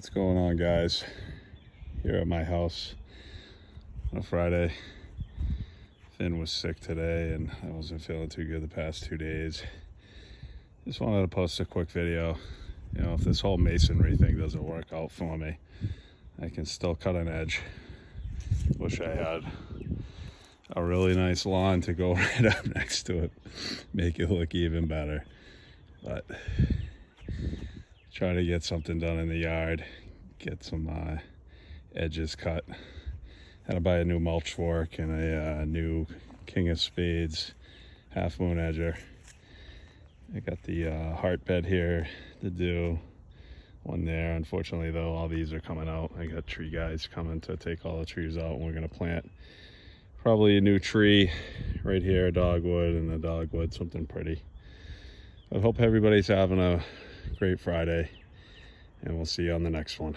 What's going on, guys? Here at my house on a Friday. Finn was sick today and I wasn't feeling too good the past 2 days. Just wanted to post a quick video. You know, if this whole masonry thing doesn't work out for me, I can still cut an edge. Wish I had a really nice lawn to go right up next to it, make it look even better. But trying to get something done in the yard, get some edges cut. Had to buy a new mulch fork and a new King of Spades half moon edger. I got the heart bed here to do one there. Unfortunately though, all these are coming out. I got tree guys coming to take all the trees out, and we're gonna plant probably a new tree right here, a dogwood and a dogwood, something pretty. I hope everybody's having a great Friday, and we'll see you on the next one.